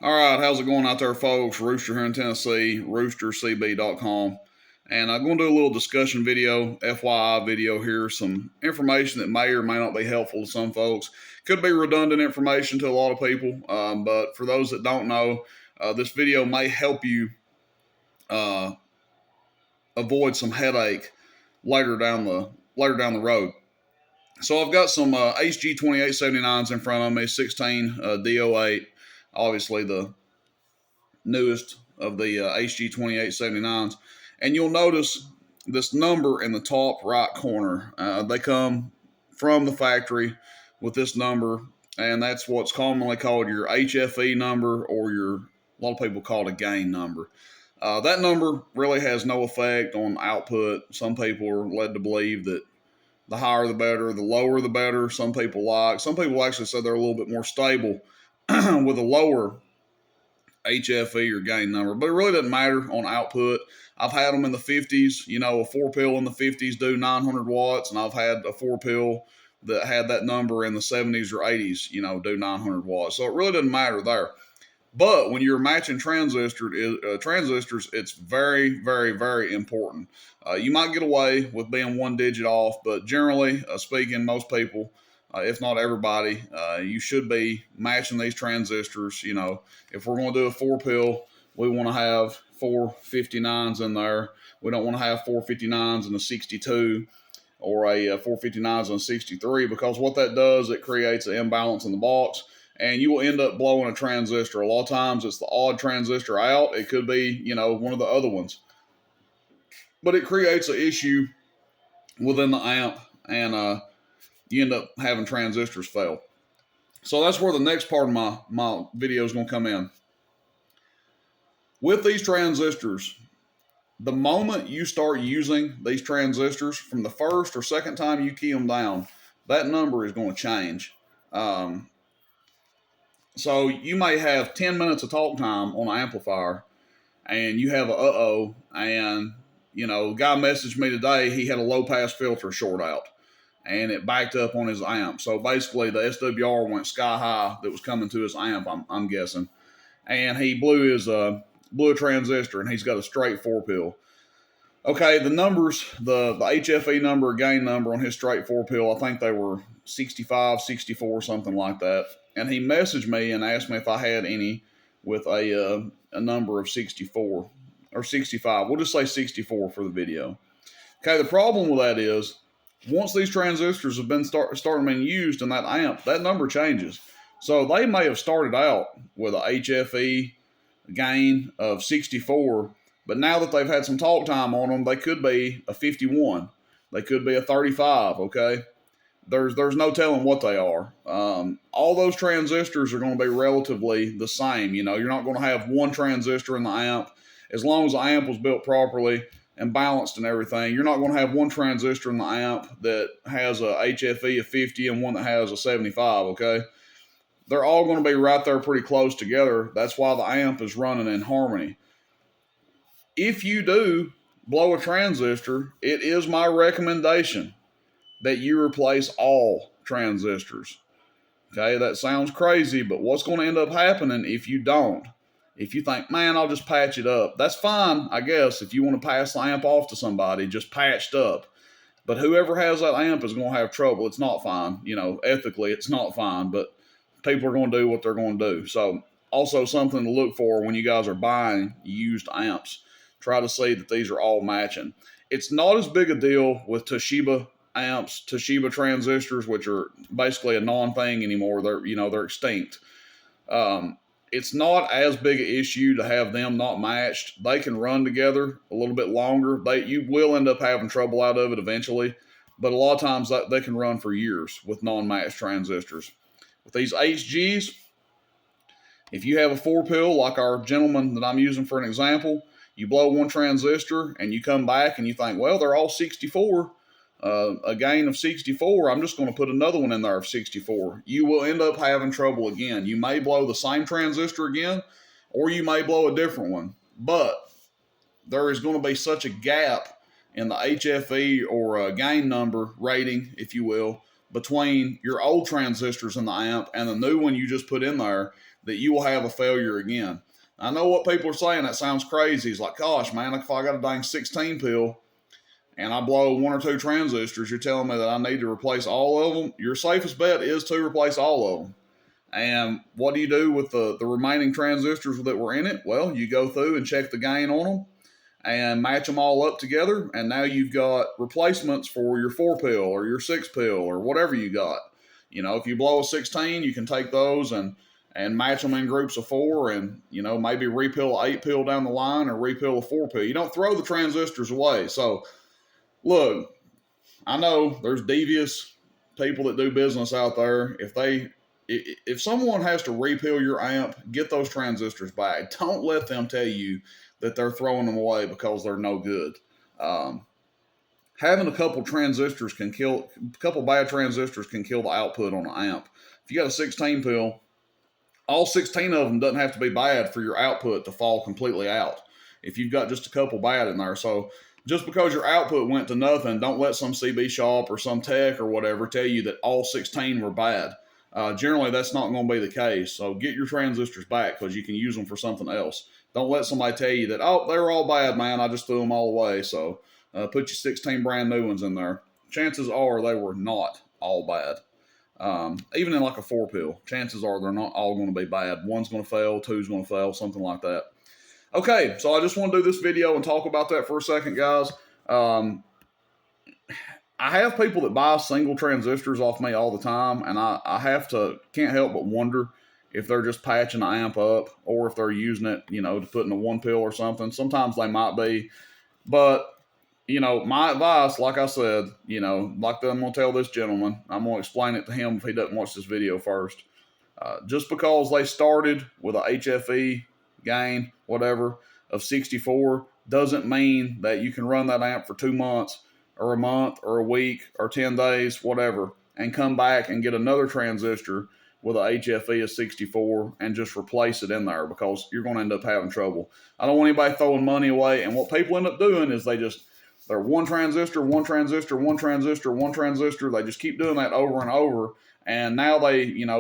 All right, how's it going out there, folks? Rooster here in Tennessee, roostercb.com. And I'm going to do a little discussion video, FYI video here, some information that may or may not be helpful to some folks. Could be redundant information to a lot of people, but for those that don't know, this video may help you uh, avoid some headache later down the road. So I've got some HG2879s in front of me, 16 DO8, obviously the newest of the HG2879s. And you'll notice this number in the top right corner. They come from the factory with this number, and that's what's commonly called your HFE number, or a lot of people call it a gain number. That number really has no effect on output. Some people are led to believe that the higher the better, the lower the better. Some people actually say they're a little bit more stable with a lower HFE or gain number, but it really doesn't matter on output. I've had them in the 50s, a 4-pill in the 50s do 900 watts, and I've had a 4-pill that had that number in the 70s or 80s, do 900 watts. So it really doesn't matter there. But when you're matching transistors, it's very, very, very important. You might get away with being one digit off, but generally speaking, most people, if not everybody, you should be matching these transistors. If we're going to do a 4-pill, we want to have 459s in there. We don't want to have 459s and a 62 or a 459s and a 63, because what that does, it creates an imbalance in the box, and you will end up blowing a transistor. A lot of times it's the odd transistor out. It could be, one of the other ones. But it creates an issue within the amp, and you end up having transistors fail. So that's where the next part of my video is going to come in. With these transistors, the moment you start using these transistors, from the first or second time you key them down, that number is going to change. So you may have 10 minutes of talk time on an amplifier, and you have a and the guy messaged me today, he had a low pass filter short out, and it backed up on his amp. So basically the SWR went sky high that was coming to his amp, I'm guessing. And he blew a transistor, and he's got a straight 4-pill. Okay, the numbers, the HFE number, gain number on his straight 4-pill, I think they were 65, 64, something like that. And he messaged me and asked me if I had any with a number of 64 or 65. We'll just say 64 for the video. Okay, the problem with that is, once these transistors have been starting being used in that amp, that number changes. So they may have started out with a HFE gain of 64, but now that they've had some talk time on them, they could be a 51. They could be a 35, okay? There's no telling what they are. All those transistors are going to be relatively the same. You're not going to have one transistor in the amp. As long as the amp was built properly and balanced and everything, you're not going to have one transistor in the amp that has a HFE of 50 and one that has a 75, okay? They're all going to be right there pretty close together. That's why the amp is running in harmony. If you do blow a transistor, it is my recommendation that you replace all transistors. Okay, that sounds crazy, but what's going to end up happening if you don't? If you think, man, I'll just patch it up, that's fine, I guess. If you want to pass the amp off to somebody, just patched up. But whoever has that amp is going to have trouble. It's not fine. Ethically, it's not fine, but people are going to do what they're going to do. So also something to look for when you guys are buying used amps. Try to see that these are all matching. It's not as big a deal with Toshiba amps, Toshiba transistors, which are basically a non-thing anymore. They're extinct. It's not as big an issue to have them not matched. They can run together a little bit longer. You will end up having trouble out of it eventually, but a lot of times they can run for years with non-matched transistors. With these HGs, if you have a 4-pill like our gentleman that I'm using for an example, you blow one transistor and you come back and you think, well, they're all 64. A gain of 64, I'm just going to put another one in there of 64. You will end up having trouble again. You may blow the same transistor again, or you may blow a different one. But there is going to be such a gap in the HFE or gain number rating, if you will, between your old transistors in the amp and the new one you just put in there, that you will have a failure again. I know what people are saying. That sounds crazy. It's like, gosh, man, if I got a dang 16 pill and I blow 1 or 2 transistors, you're telling me that I need to replace all of them? Your safest bet is to replace all of them. And what do you do with the remaining transistors that were in it? Well, you go through and check the gain on them and match them all up together. And now you've got replacements for your 4 pill or your 6 pill or whatever you got. You know, if you blow a 16, you can take those and match them in groups of 4 and, you know, maybe repill 8 pill down the line or repill a 4 pill. You don't throw the transistors away. So, look, I know there's devious people that do business out there. If someone has to repill your amp, get those transistors back. Don't let them tell you that they're throwing them away because they're no good. Having a couple bad transistors can kill the output on an amp. If you got a 16 pill, all 16 of them doesn't have to be bad for your output to fall completely out. If you've got just a couple bad in there. So just because your output went to nothing, don't let some CB shop or some tech or whatever tell you that all 16 were bad. Generally, that's not going to be the case. So get your transistors back because you can use them for something else. Don't let somebody tell you that, oh, they're all bad, man. I just threw them all away. So put your 16 brand new ones in there. Chances are they were not all bad. Even in like a 4 pill, chances are they're not all going to be bad. One's going to fail, two's going to fail, something like that. Okay, so I just want to do this video and talk about that for a second, guys. I have people that buy single transistors off me all the time, and I can't help but wonder if they're just patching the amp up or if they're using it, you know, to put in a 1 pill or something. Sometimes they might be, but, you know, my advice, like I said, you know, like I'm going to tell this gentleman, I'm going to explain it to him if he doesn't watch this video first. Just because they started with a HFE gain, whatever, of 64 doesn't mean that you can run that amp for 2 months or a month or a week or 10 days, whatever, and come back and get another transistor with a HFE of 64 and just replace it in there because you're going to end up having trouble. I don't want anybody throwing money away. And what people end up doing is they're one transistor, one transistor, one transistor, one transistor. They just keep doing that over and over. And now they, you know,